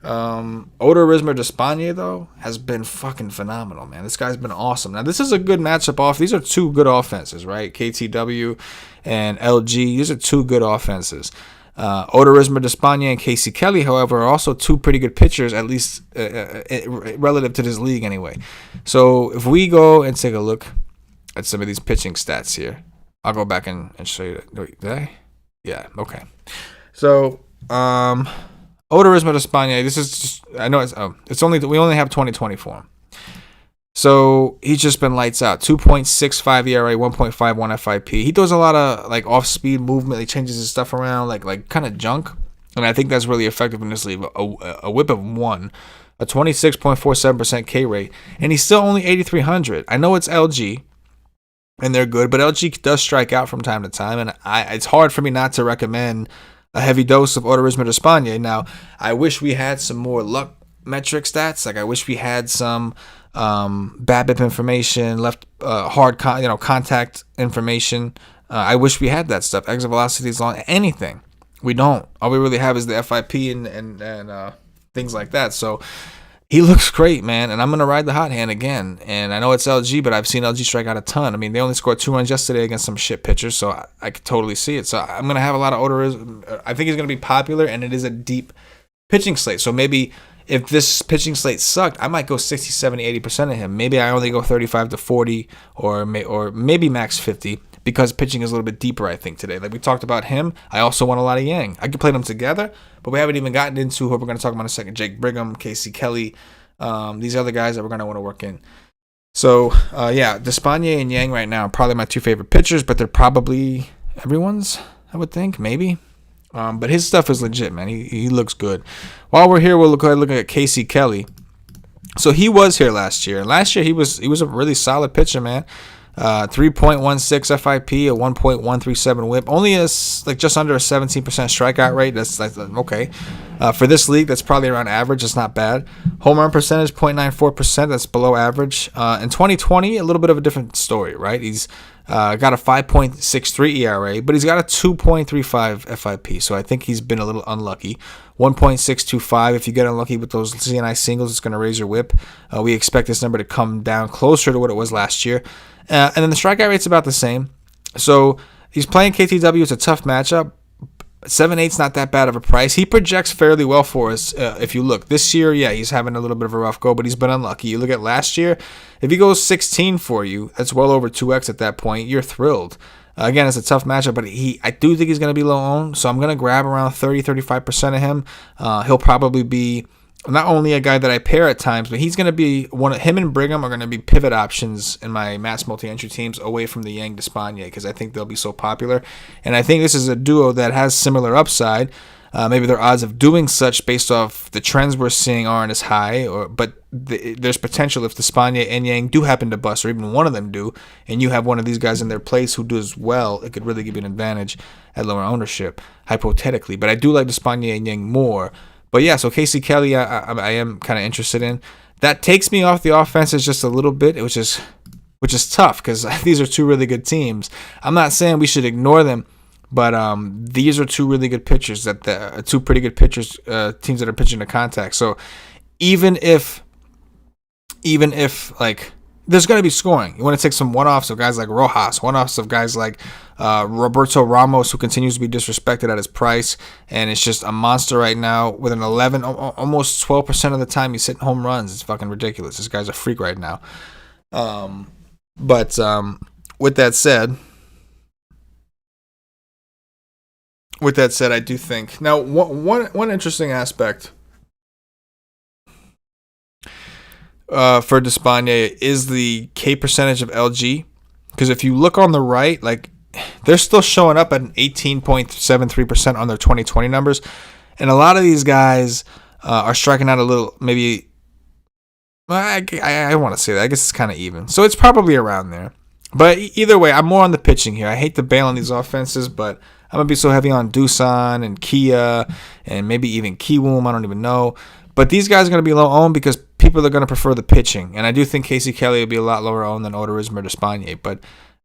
Odorizmer Despaigne, though, has been fucking phenomenal, man. This guy's been awesome. Now, this is a good matchup off. These are two good offenses, right? KTW and LG. These are two good offenses. Odorizmer Despaigne and Casey Kelly, however, are also two pretty good pitchers, at least relative to this league anyway. So if we go and take a look at some of these pitching stats here, I'll go back and show you that. Wait, did I? Yeah, okay. So, Odorizmer Despaigne, this is just, I know it's only, we only have 2020 for him. So he's just been lights out. 2.65 ERA, 1.51 FIP. He does a lot of like off-speed movement. He changes his stuff around, like kind of junk. And I think that's really effective in this league. A whip of 1, a 26.47% K rate, and he's still only 8,300. I know it's LG, and they're good, but LG does strike out from time to time, and it's hard for me not to recommend a heavy dose of Odorizmer Despaigne. Now, I wish we had some more luck metric stats. Like I wish we had some BABIP information, left contact information. I wish we had that stuff. Exit velocities on anything. We don't. All we really have is the FIP and things like that. So he looks great, man, and I'm going to ride the hot hand again. And I know it's LG, but I've seen LG strike out a ton. I mean, they only scored 2 runs yesterday against some shit pitchers, so I could totally see it. So I'm going to have a lot of Odorizmer. I think he's going to be popular, and it is a deep pitching slate. So maybe if this pitching slate sucked, I might go 60, 70, 80% of him. Maybe I only go 35 to 40 or maybe max 50 because pitching is a little bit deeper, I think, today. Like we talked about him. I also want a lot of Yang. I could play them together, but we haven't even gotten into who we're going to talk about in a second. Jake Brigham, Casey Kelly, these other guys that we're going to want to work in. So, Despaigne and Yang right now are probably my two favorite pitchers, but they're probably everyone's, I would think, maybe. But his stuff is legit, man. He looks good. While we're here, we'll go ahead and look at Casey Kelly. So he was here last year. Last year he was a really solid pitcher, man. 3.16 FIP, a 1.137 WHIP, only just under a 17% strikeout rate. That's like okay. For this league, that's probably around average. It's not bad. Home run percentage 0.94%. That's below average. In 2020, a little bit of a different story, right? He's got a 5.63 ERA, but he's got a 2.35 FIP. So I think he's been a little unlucky. 1.625. If you get unlucky with those CNI singles, it's going to raise your WHIP. We expect this number to come down closer to what it was last year. And then the strikeout rate's about the same. So he's playing KTW. It's a tough matchup. 7.8's not that bad of a price. He projects fairly well for us. If you look this year, yeah, he's having a little bit of a rough go, but he's been unlucky. You look at last year, if he goes 16 for you, that's well over 2x at that point. You're thrilled. Again, it's a tough matchup, but I do think he's going to be low owned, so I'm going to grab around 30-35% of him. He'll probably be not only a guy that I pair at times, but he's going to be him and Brigham are going to be pivot options in my mass multi-entry teams away from the Yang Despaigne because I think they'll be so popular. And I think this is a duo that has similar upside. Maybe their odds of doing such based off the trends we're seeing aren't as high, but there's potential if Despaigne and Yang do happen to bust, or even one of them do, and you have one of these guys in their place who does well, it could really give you an advantage at lower ownership, hypothetically. But I do like Despaigne and Yang more. But yeah, so Casey Kelly, I am kind of interested in. That takes me off the offenses just a little bit, which is tough because these are two really good teams. I'm not saying we should ignore them, but these are two really good pitchers two pretty good pitchers, teams that are pitching to contact. So even if like there's going to be scoring. You want to take some one-offs of guys like Rojas, one-offs of guys like Roberto Ramos, who continues to be disrespected at his price, and it's just a monster right now with an 11, almost 12% of the time he's hitting home runs. It's fucking ridiculous. This guy's a freak right now. But with that said, I do think now one interesting aspect for Despaigne is the K percentage of LG, because if you look on the right, like they're still showing up at an 18.73% on their 2020 numbers, and a lot of these guys are striking out a little. Maybe I want to say that. I guess it's kind of even, so it's probably around there. But either way, I'm more on the pitching here. I hate to bail on these offenses, but I'm gonna be so heavy on Doosan and Kia and maybe even Kiwoom. I don't even know. But these guys are going to be low owned because people are going to prefer the pitching. And I do think Casey Kelly will be a lot lower owned than Odorism or Despaigne. But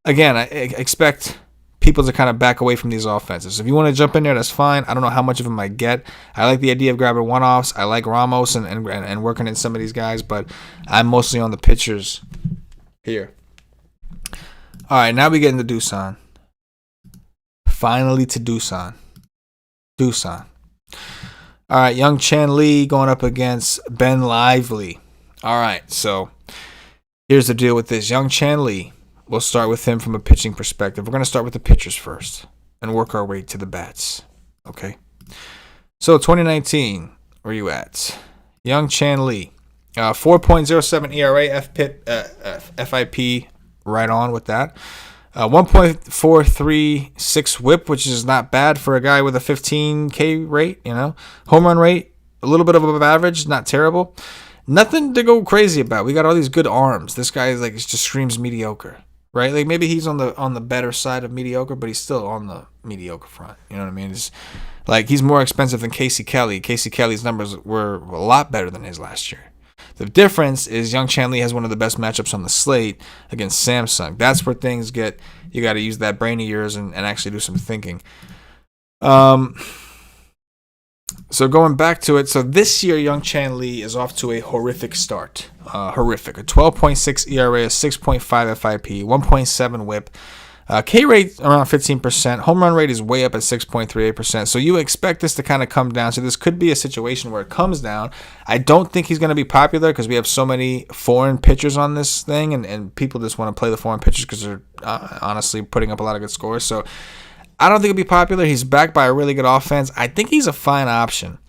again, I expect people to kind of back away from these offenses. If you want to jump in there, that's fine. I don't know how much of them I get. I like the idea of grabbing one-offs. I like Ramos and working in some of these guys. But I'm mostly on the pitchers here. All right, now we get into Doosan. Finally to Doosan. All right, Young Chan Lee going up against Ben Lively. All right, so here's the deal with this. Young Chan Lee, we'll start with him from a pitching perspective. We're going to start with the pitchers first and work our way to the bats. Okay? So 2019, where you at? Young Chan Lee, 4.07 ERA, FIP, right on with that. 1.436 whip, which is not bad for a guy with a 15K rate, Home run rate, a little bit above average, not terrible. Nothing to go crazy about. We got all these good arms. This guy is just screams mediocre, right? Like maybe he's on the better side of mediocre, but he's still on the mediocre front. You know what I mean? It's like he's more expensive than Casey Kelly. Casey Kelly's numbers were a lot better than his last year. The difference is Young Chan Lee has one of the best matchups on the slate against Samsung. That's where things get, you got to use that brain of yours and actually do some thinking. So going back to it, so this year Young Chan Lee is off to a horrific start. Horrific. A 12.6 ERA, a 6.5 FIP, 1.7 whip. K rate around 15%. Home run rate is way up at 6.38%. So you expect this to kind of come down. So this could be a situation where it comes down. I don't think he's going to be popular because we have so many foreign pitchers on this thing, and people just want to play the foreign pitchers because they're honestly putting up a lot of good scores. So I don't think he'll be popular. He's backed by a really good offense. I think he's a fine option.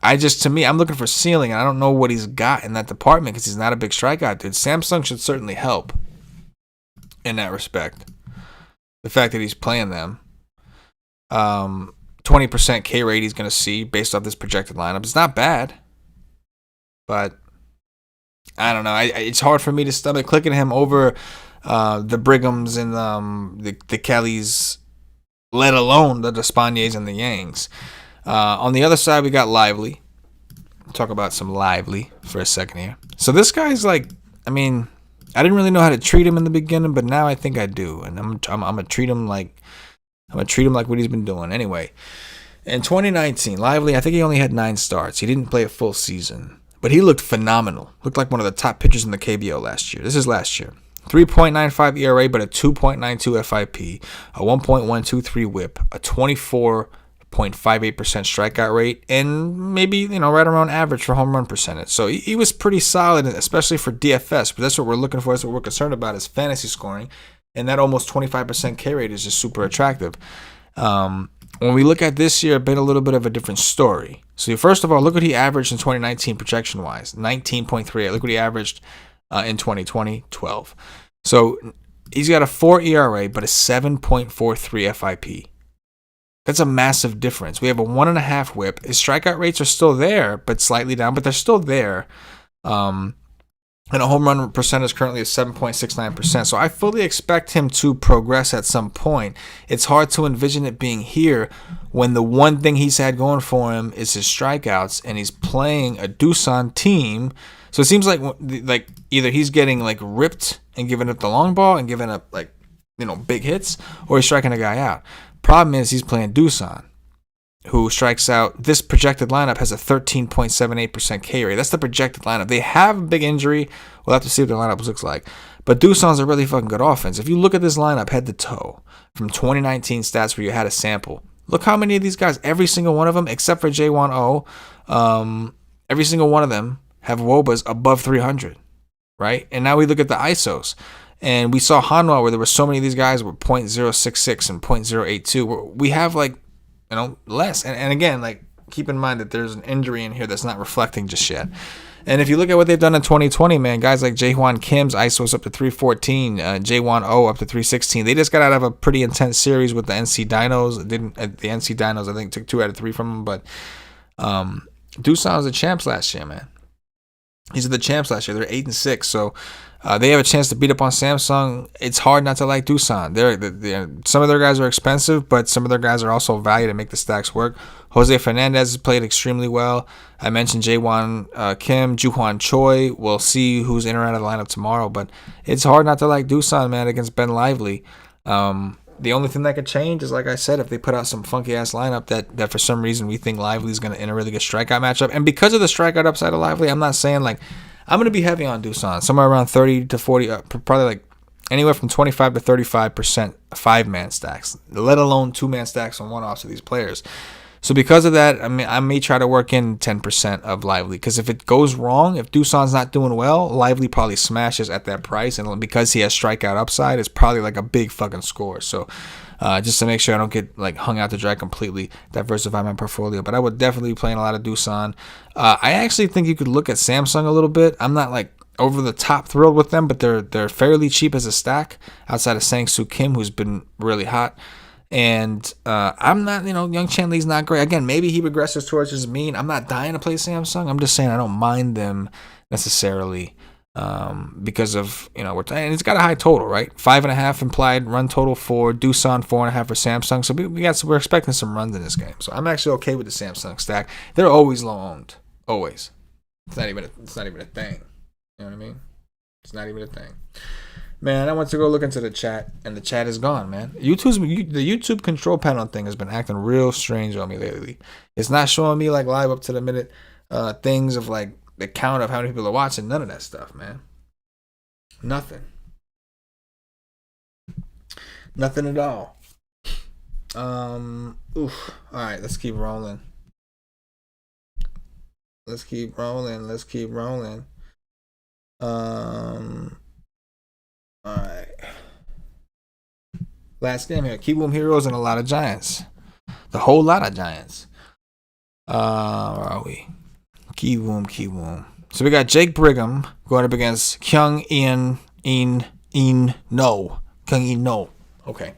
To me, I'm looking for ceiling, and I don't know what he's got in that department because he's not a big strikeout dude. Samsung should certainly help in that respect. The fact that he's playing them, 20% K rate he's going to see based off this projected lineup. It's not bad, but I don't know. It's hard for me to stomach clicking him over the Brighams and the Kellys, let alone the Despaignes and the Yangs. On the other side, we got Lively. I'll talk about some Lively for a second here. So this guy's I didn't really know how to treat him in the beginning, but now I think I do, and I'm gonna treat him like what he's been doing. Anyway, in 2019, Lively, I think he only had 9 starts. He didn't play a full season, but he looked phenomenal. Looked like one of the top pitchers in the KBO last year. This is last year. 3.95 ERA, but a 2.92 FIP, a 1.123 WHIP, a 24.58% strikeout rate, and maybe, right around average for home run percentage. So he was pretty solid, especially for DFS, but that's what we're looking for. That's what we're concerned about is fantasy scoring, and that almost 25% K rate is just super attractive. When we look at this year, a little bit of a different story. So first of all, look what he averaged in 2019 projection-wise, 19.38. Look what he averaged in 2020, 12. So he's got a 4 ERA, but a 7.43 FIP. That's a massive difference. We have a 1.5 whip. His strikeout rates are still there, but slightly down, but they're still there. And a home run percentage currently is 7.69%. So I fully expect him to progress at some point. It's hard to envision it being here when the one thing he's had going for him is his strikeouts, and he's playing a Doosan team. So it seems like either he's getting ripped and giving up the long ball and giving up big hits, or he's striking a guy out. Problem is he's playing Doosan, who strikes out. This projected lineup has a 13.78% K rate. That's the projected lineup. They have a big injury. We'll have to see what the lineup looks like. But Doosan's a really fucking good offense. If you look at this lineup head to toe from 2019 stats where you had a sample, look how many of these guys, every single one of them, except for J1O, every single one of them have WOBAs above 300, right? And now we look at the ISOs. And we saw Hanwha where there were so many of these guys were .066 and .082. Where we have less. And again, keep in mind that there's an injury in here that's not reflecting just yet. And if you look at what they've done in 2020, man, guys like Jaehwan Kim's ISO's up to 314, J1O up to 316. They just got out of a pretty intense series with the NC Dinos. The NC Dinos, I think, took 2 out of 3 from them. But Doosan was the champs last year, man. These are the champs last year. They're 8-6, so they have a chance to beat up on Samsung. It's hard not to like Doosan. Some of their guys are expensive, but some of their guys are also valued to make the stacks work. Jose Fernandez has played extremely well. I mentioned Jaehwan Kim, Juhwan Choi. We'll see who's in or out of the lineup tomorrow, but it's hard not to like Doosan, man, against Ben Lively. The only thing that could change is, like I said, if they put out some funky-ass lineup that for some reason we think Lively's going to in a really good strikeout matchup. And because of the strikeout upside of Lively, I'm not saying, I'm going to be heavy on Doosan. Somewhere around 30 to 40, probably anywhere from 25 to 35% 5-man stacks, let alone 2-man stacks on one-offs of these players. So because of that, I may try to work in 10% of Lively, because if it goes wrong, if Doosan's not doing well, Lively probably smashes at that price, and because he has strikeout upside, it's probably a big fucking score. So just to make sure I don't get hung out to dry completely, diversify my portfolio. But I would definitely be playing a lot of Doosan. I actually think you could look at Samsung a little bit. I'm not over the top thrilled with them, but they're fairly cheap as a stack outside of Sang-Soo Kim, who's been really hot. And I'm not, Young Chan Lee's not great. Again, maybe he regresses towards his mean. I'm not dying to play Samsung. I'm just saying I don't mind them necessarily because of, and it's got a high total, right? 5.5 implied run total for Doosan, 4.5 for Samsung. So we're expecting some runs in this game. So I'm actually okay with the Samsung stack. They're always low owned, always. It's not even a thing. You know what I mean? It's not even a thing. Man, I went to go look into the chat, and the chat is gone, man. The YouTube control panel thing has been acting real strange on me lately. It's not showing me live up to the minute things of the count of how many people are watching. None of that stuff, man. Nothing. Nothing at all. All right, let's keep rolling. Let's keep rolling. All right. Last game here. Kiwoom Heroes and a lot of Giants. The whole lot of Giants. Where are we? Kiwoom. So we got Jake Brigham going up against Kyung In No. Okay.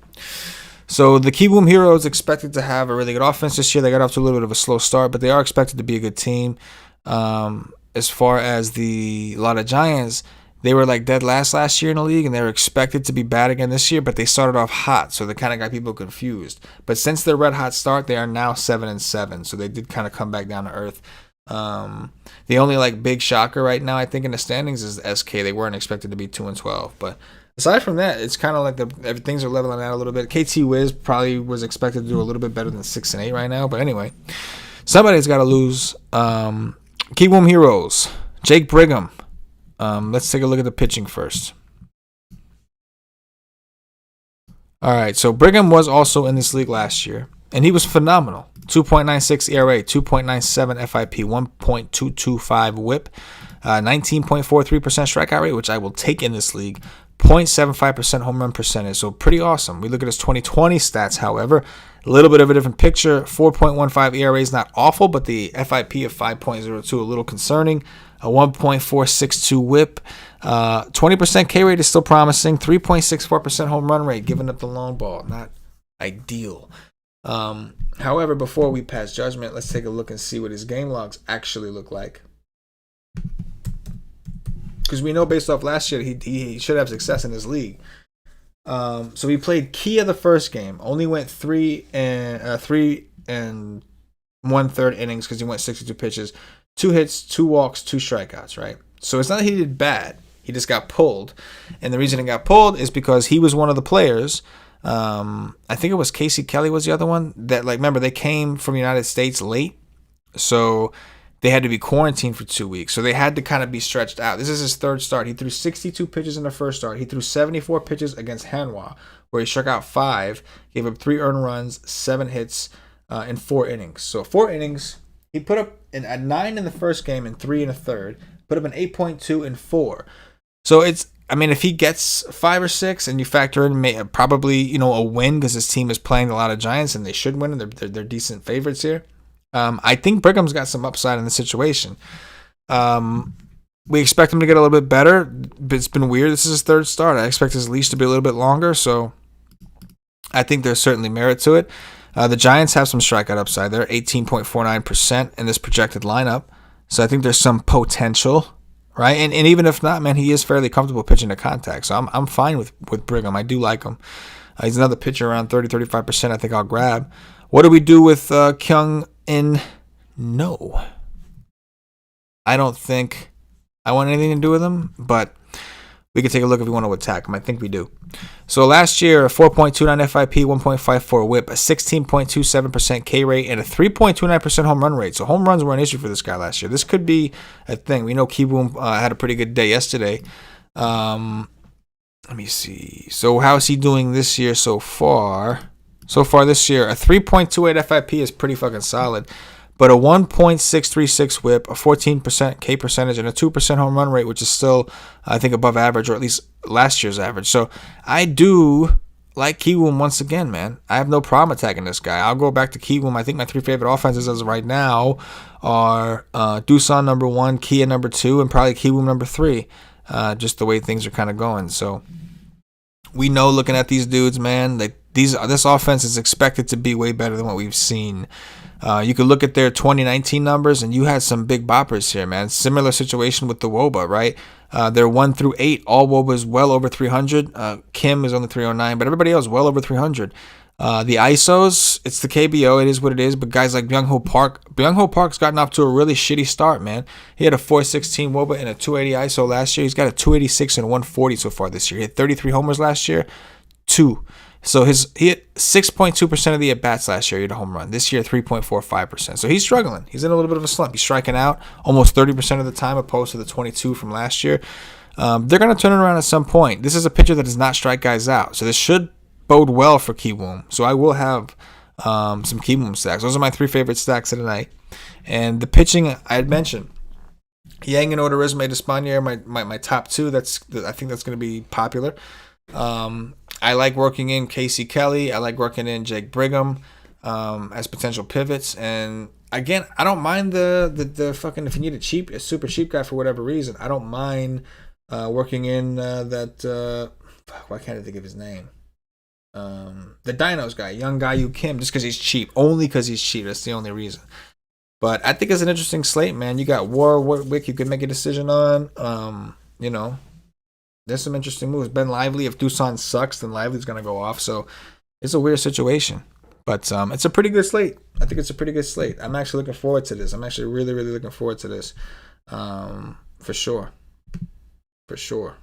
So the Kiwoom Heroes expected to have a really good offense this year. They got off to a little bit of a slow start, but they are expected to be a good team. As far as the Lotte Giants, they were dead last year in the league, and they were expected to be bad again this year, but they started off hot, so they kind of got people confused. But since their red hot start, they are now 7-7, so they did kind of come back down to earth. The only big shocker right now, I think, in the standings is SK. They weren't expected to be 2-12, but aside from that, it's kind of things are leveling out a little bit. KT Wiz probably was expected to do a little bit better than 6-8 right now, but anyway, somebody's got to lose. Kiwoom Heroes, Jake Brigham. Let's take a look at the pitching first. All right, so Brigham was also in this league last year, and he was phenomenal. 2.96 ERA, 2.97 FIP, 1.225 WHIP, 19.43% strikeout rate, which I will take in this league, 0.75% home run percentage, so pretty awesome. We look at his 2020 stats, however, a little bit of a different picture. 4.15 ERA is not awful, but the FIP of 5.02 a little concerning. A 1.462 whip. 20% K rate is still promising. 3.64% home run rate, giving up the long ball. Not ideal. However, before we pass judgment, let's take a look and see what his game logs actually look like. Because we know based off last year, he should have success in this league. So he played Kia the first game. Only went 3 and 1/3 innings because he went 62 pitches. 2 hits, 2 walks, 2 strikeouts, right? So it's not that he did bad. He just got pulled. And the reason he got pulled is because he was one of the players. I think it was Casey Kelly was the other one. That remember, they came from the United States late. So they had to be quarantined for 2 weeks. So they had to kind of be stretched out. This is his third start. He threw 62 pitches in the first start. He threw 74 pitches against Hanwha, where he struck out 5, gave up 3 earned runs, 7 hits in 4 innings. So 4 innings, he put up a 9 in the first game and 3 in the third, put up an 8.2 in 4. So if he gets 5 or 6 and you factor in probably, a win because his team is playing a lot of Giants and they should win and they're decent favorites here. I think Brigham's got some upside in the situation. We expect him to get a little bit better, but it's been weird. This is his third start. I expect his leash to be a little bit longer, so I think there's certainly merit to it. The Giants have some strikeout upside. They're 18.49% in this projected lineup, so I think there's some potential, right? And even if not, man, he is fairly comfortable pitching to contact, so I'm fine with Brigham. I do like him. He's another pitcher around 30-35%. I think I'll grab. What do we do with Kyung In? No. I don't think I want anything to do with him, but we can take a look if we want to attack him. I think we do. So last year, a 4.29 FIP, 1.54 whip, a 16.27% K rate, and a 3.29% home run rate. So home runs were an issue for this guy last year. This could be a thing. We know Kiwoom had a pretty good day yesterday. Let me see. So how is he doing this year so far? So far this year, a 3.28 FIP is pretty fucking solid. But a 1.636 whip, a 14% K percentage, and a 2% home run rate, which is still, I think, above average, or at least last year's average. So I do like Kiwoom once again, man. I have no problem attacking this guy. I'll go back to Kiwoom. I think my 3 favorite offenses as of right now are Doosan number 1, Kia number 2, and probably Kiwoom number 3. Just the way things are kind of going. So we know, looking at these dudes, man, that this offense is expected to be way better than what we've seen. You could look at their 2019 numbers, and you had some big boppers here, man. Similar situation with the WOBA, right? They're 1 through 8. All WOBAs well over 300. Kim is only 309, but everybody else well over 300. The ISOs, it's the KBO. It is what it is. But guys like Byung-Ho Park's gotten off to a really shitty start, man. He had a 416 WOBA and a 280 ISO last year. He's got a 286 and 140 so far this year. He had 33 homers last year, 2. So he hit 6.2% of the at-bats last year. He had a home run. This year, 3.45%. So he's struggling. He's in a little bit of a slump. He's striking out almost 30% of the time, opposed to the 22 from last year. They're going to turn it around at some point. This is a pitcher that does not strike guys out. So this should bode well for Kiwoom. So I will have some Kiwoom stacks. Those are my 3 favorite stacks of the night. And the pitching I had mentioned, Yang and Odorizme Despaigne, my top 2. I think that's going to be popular. I like working in Casey Kelly. I like working in Jake Brigham as potential pivots. And again, I don't mind the fucking, if you need a super cheap guy for whatever reason, I don't mind working in why can't I think of his name? The Dinos guy, Young Gayu Kim, just because he's cheap. Only because he's cheap. That's the only reason. But I think it's an interesting slate, man. You got Warwick you could make a decision on. There's some interesting moves. Ben Lively, if Doosan sucks, then Lively's going to go off. So it's a weird situation. But it's a pretty good slate. I think it's a pretty good slate. I'm actually looking forward to this. I'm actually really, really looking forward to this. For sure. For sure.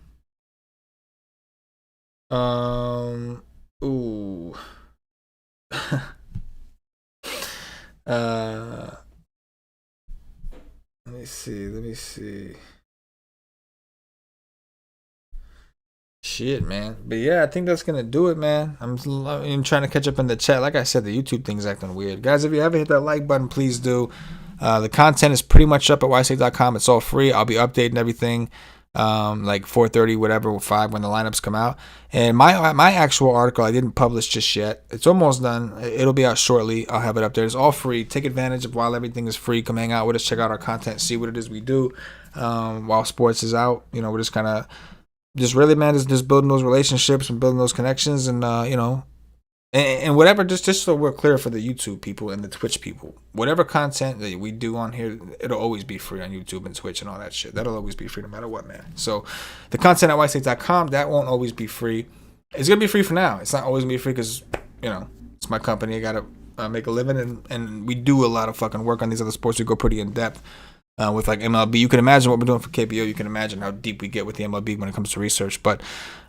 Ooh. Let me see. Shit, man. But yeah, I think that's gonna do it, man. I'm trying to catch up in the chat. Like I said, the YouTube thing's acting weird. Guys, if you haven't hit that like button, please do. The content is pretty much up at WiseTake.com. It's all free. I'll be updating everything like 4:30, whatever, 5 when the lineups come out. And my actual article I didn't publish just yet. It's almost done. It'll be out shortly. I'll have it up there. It's all free. Take advantage of while everything is free. Come hang out with us. Check out our content. See what it is we do while sports is out. We're just kind of really, man, just building those relationships and building those connections, and and whatever, just so we're clear for the YouTube people and the Twitch people, whatever content that we do on here, it'll always be free on YouTube and Twitch and all that shit. That'll always be free no matter what, man. So the content at WiseTake.com, that won't always be free. It's gonna be free for now. It's not always gonna be free because it's my company. I gotta make a living, and we do a lot of fucking work on these other sports. We go pretty in depth. with like MLB. You can imagine what we're doing for KBO. You can imagine how deep we get with the MLB when it comes to research. But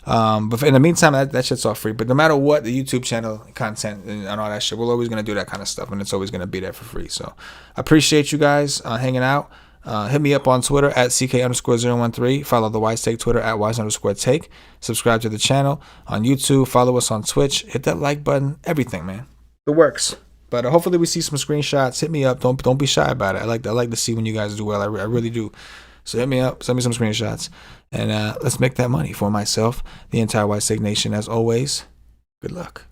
in the meantime, that shit's all free. But no matter what, the YouTube channel content and all that shit, we're always going to do that kind of stuff, and it's always going to be there for free. So I appreciate you guys hanging out. Hit me up on Twitter at CK_013. Follow the WiseTake Twitter at Wise_Take. Subscribe to the channel on YouTube. Follow us on Twitch. Hit that like button. Everything, man. It works. But hopefully we see some screenshots. Hit me up. Don't be shy about it. I like to see when you guys do well. I really do. So hit me up. Send me some screenshots. And let's make that money for myself, the entire WiseTake Nation. As always, good luck.